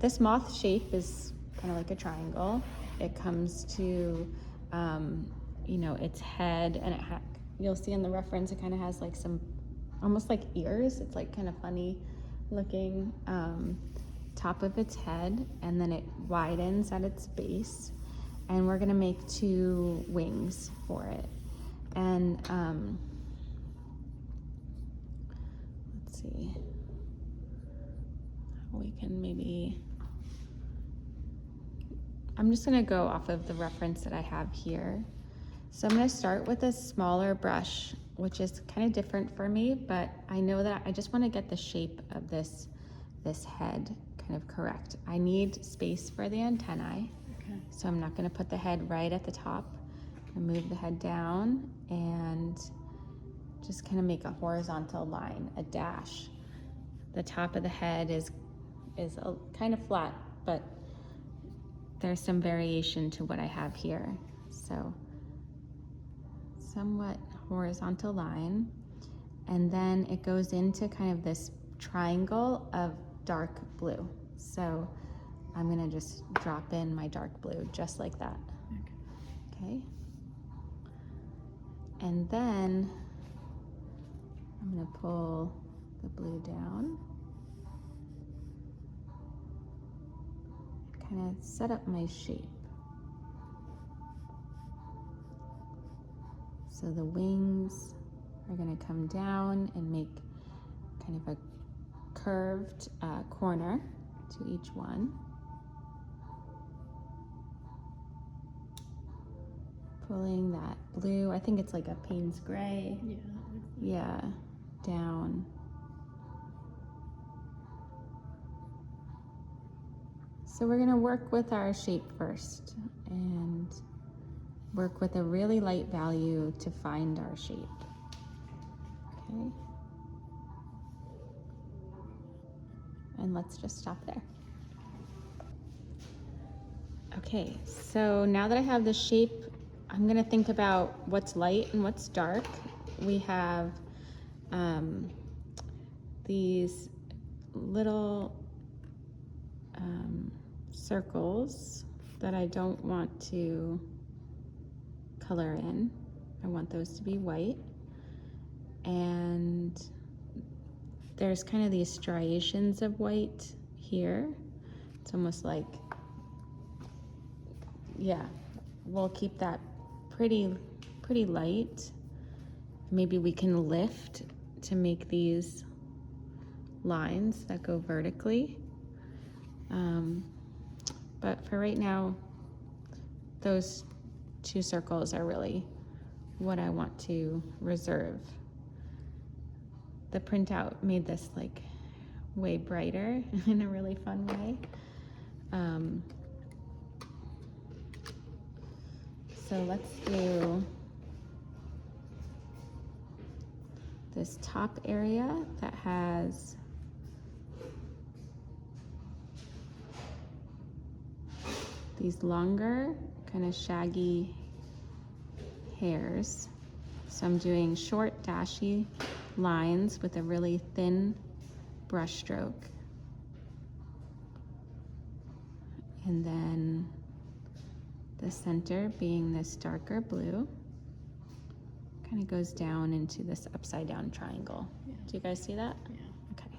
this moth shape is kind of like a triangle. It comes to, you know, its head, and you'll see in the reference, it kind of has like some, almost like ears. It's like kind of funny looking top of its head, and then it widens at its base. And we're gonna make 2 wings for it. And let's see, we can maybe, I'm just gonna go off of the reference that I have here. So I'm gonna start with a smaller brush, which is kind of different for me, but I know that I just wanna get the shape of this head kind of correct. I need space for the antennae. Okay. So I'm not gonna put the head right at the top. I'm gonna move the head down and just kind of make a horizontal line, a dash. The top of the head is kind of flat, but there's some variation to what I have here. So somewhat horizontal line, and then it goes into kind of this triangle of dark blue. So I'm gonna just drop in my dark blue just like that. Okay. And then I'm gonna pull the blue down, kind of set up my shape. So the wings are gonna come down and make kind of a curved corner to each one. Pulling that blue, I think it's like a Payne's gray. Yeah, down. So we're gonna work with our shape first and work with a really light value to find our shape. Okay. And let's just stop there. Okay, so now that I have the shape, I'm gonna think about what's light and what's dark. We have these little circles that I don't want to color in. I want those to be white. And there's kind of these striations of white here. It's almost like, yeah, we'll keep that pretty light. Maybe we can lift to make these lines that go vertically. But for right now, those 2 circles are really what I want to reserve. The printout made this like way brighter in a really fun way. So let's do this top area that has these longer, kind of shaggy hairs. So I'm doing short, dashy lines with a really thin brush stroke. And then the center being this darker blue, kind of goes down into this upside down triangle. Yeah. Do you guys see that? Yeah. Okay.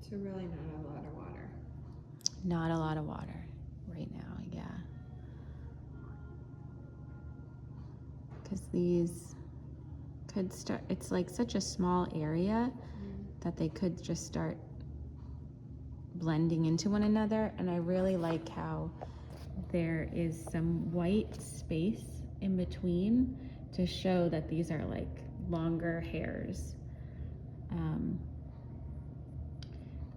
So really not a lot of water. Not a lot of water right now, yeah. Because these could start, it's like such a small area that they could just start blending into one another. And I really like how there is some white space in between to show that these are like longer hairs.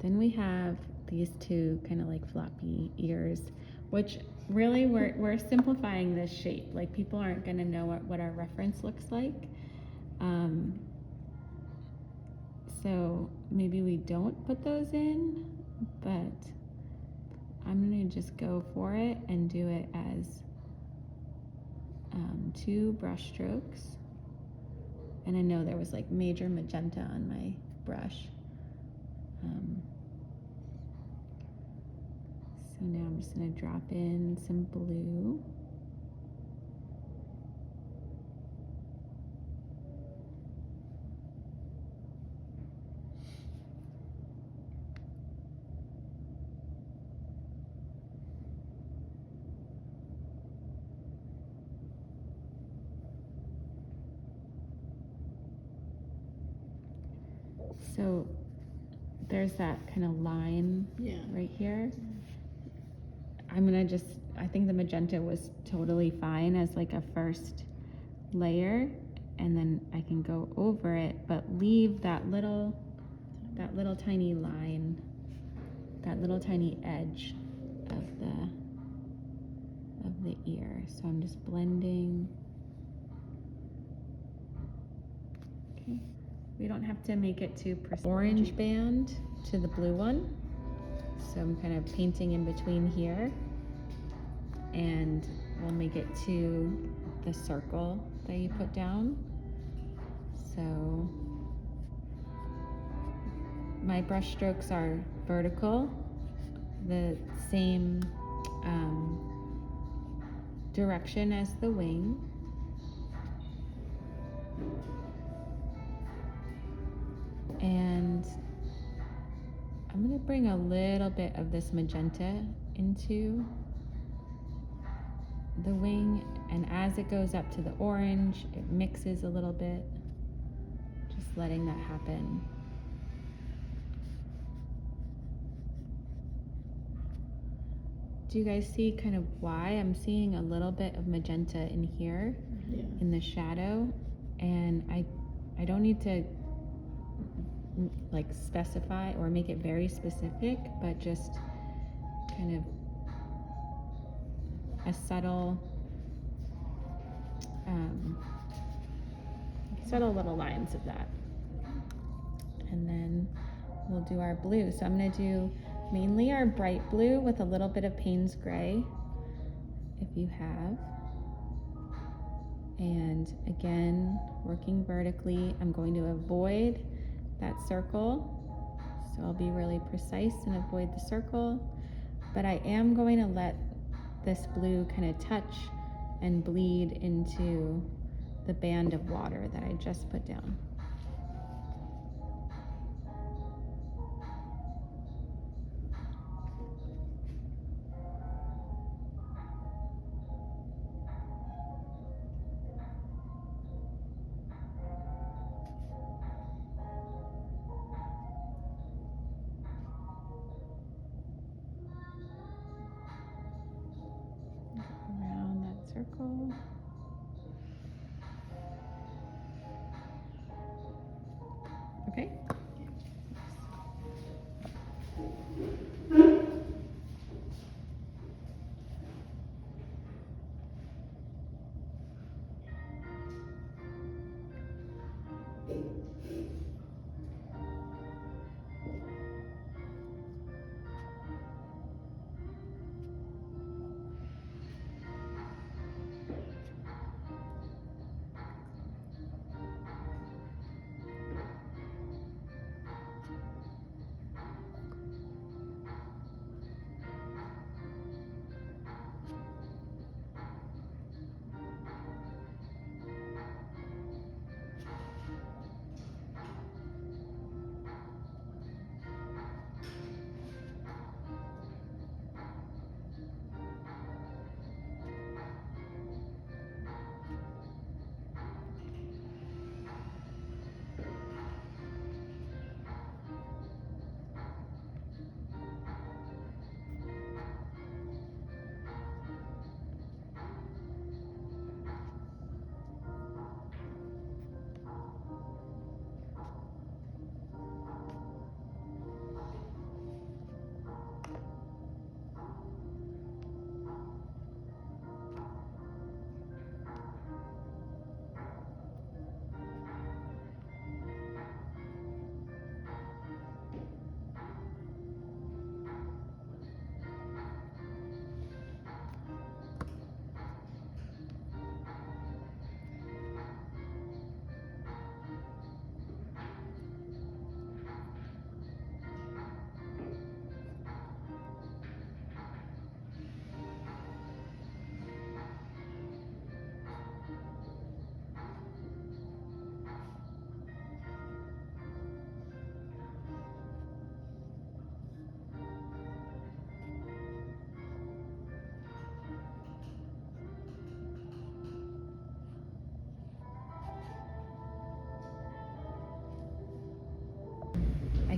Then we have these 2 kind of like floppy ears, which really we're simplifying this shape. Like people aren't gonna know what our reference looks like. So maybe we don't put those in, but I'm gonna just go for it and do it as 2 brush strokes And I know there was like major magenta on my brush. So now I'm just going to drop in some blue. So there's that kind of line right here. I'm gonna just, I think the magenta was totally fine as like a first layer, and then I can go over it, but leave that little tiny line, that little tiny edge of the ear. So I'm just blending. Okay. We don't have to make it too precise. Orange band to the blue one. So I'm kind of painting in between here, and we'll make it to the circle that you put down. So my brush strokes are vertical, the same direction as the wing. And I'm gonna bring a little bit of this magenta into the wing, and as it goes up to the orange, it mixes a little bit, just letting that happen. Do you guys see kind of why I'm seeing a little bit of magenta in here in the shadow? And I don't need to like specify or make it very specific, but just kind of a subtle little lines of that. And then we'll do our blue. So I'm going to do mainly our bright blue with a little bit of Payne's gray, if you have. And again, working vertically, I'm going to avoid that circle. So I'll be really precise and avoid the circle. But I am going to let this blue kind of touch and bleed into the band of water that I just put down. Around that circle. Okay.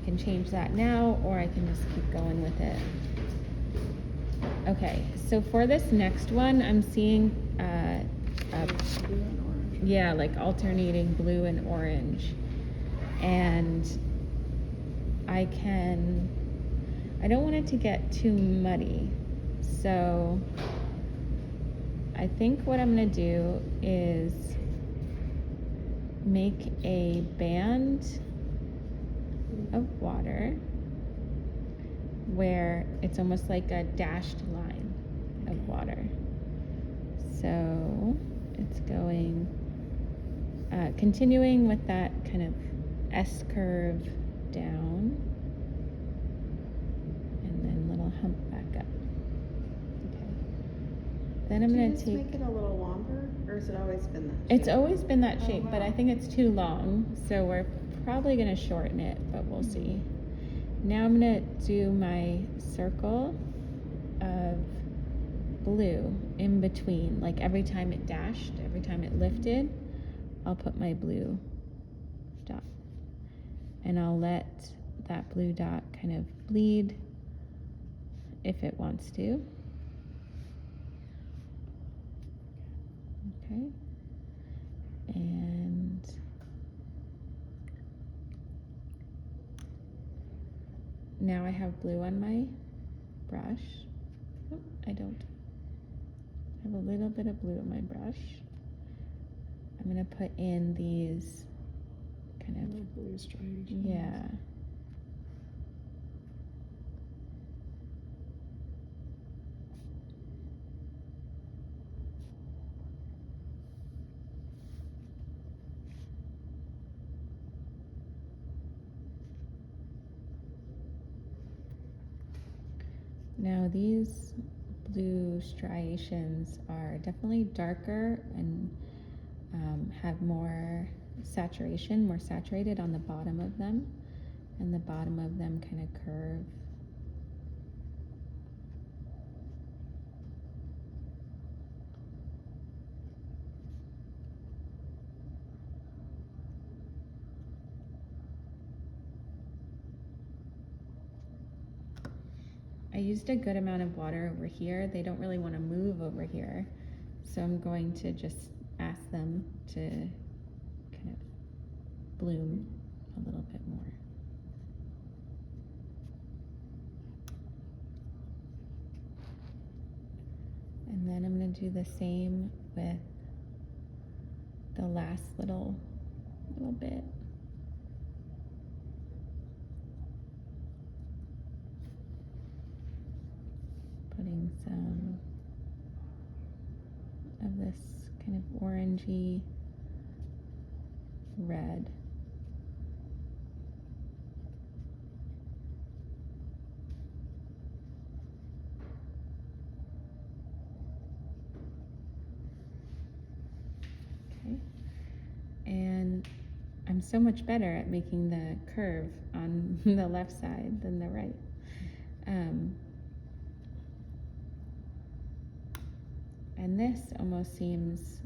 can change that now, or I can just keep going with it. Okay, so for this next one, I'm seeing Blue and orange. yeah, like alternating blue and orange. And I don't want it to get too muddy. So I think what I'm gonna do is make a band of water where it's almost like a dashed line of water. So it's going, continuing with that kind of S curve down, and then little hump back up. Okay. Then I'm Do you gonna just take. make it a little longer, or has it always been that shape? It's always been that Oh, shape, but I wow. think it's too long, so we're probably gonna shorten it, but we'll see. Now I'm gonna do my circle of blue in between, like every time it dashed, every time it lifted, I'll put my blue dot. And I'll let that blue dot kind of bleed if it wants to. Okay. And now I have blue on my brush. Oh, I don't. I have a little bit of blue on my brush. I'm gonna put in these kind of, Blue striations. yeah. Now these blue striations are definitely darker and have more saturation, more saturated on the bottom of them, and the bottom of them kind of curve. I used a good amount of water over here. They don't really want to move over here, so I'm going to just ask them to kind of bloom a little bit more. And then I'm going to do the same with the last little bit. Putting some of this kind of orangey red. Okay. And I'm so much better at making the curve on the left side than the right. And this almost seems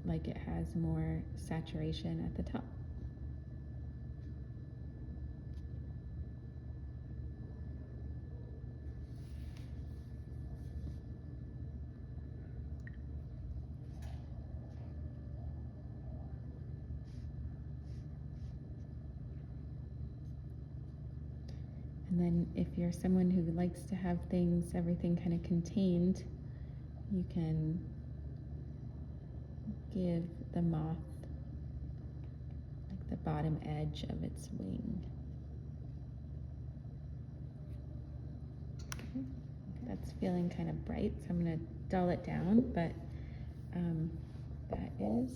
like it has more saturation at the top. And then if you're someone who likes to have things, everything kind of contained, you can give the moth like the bottom edge of its wing. Okay. That's feeling kind of bright, so I'm going to dull it down, but that is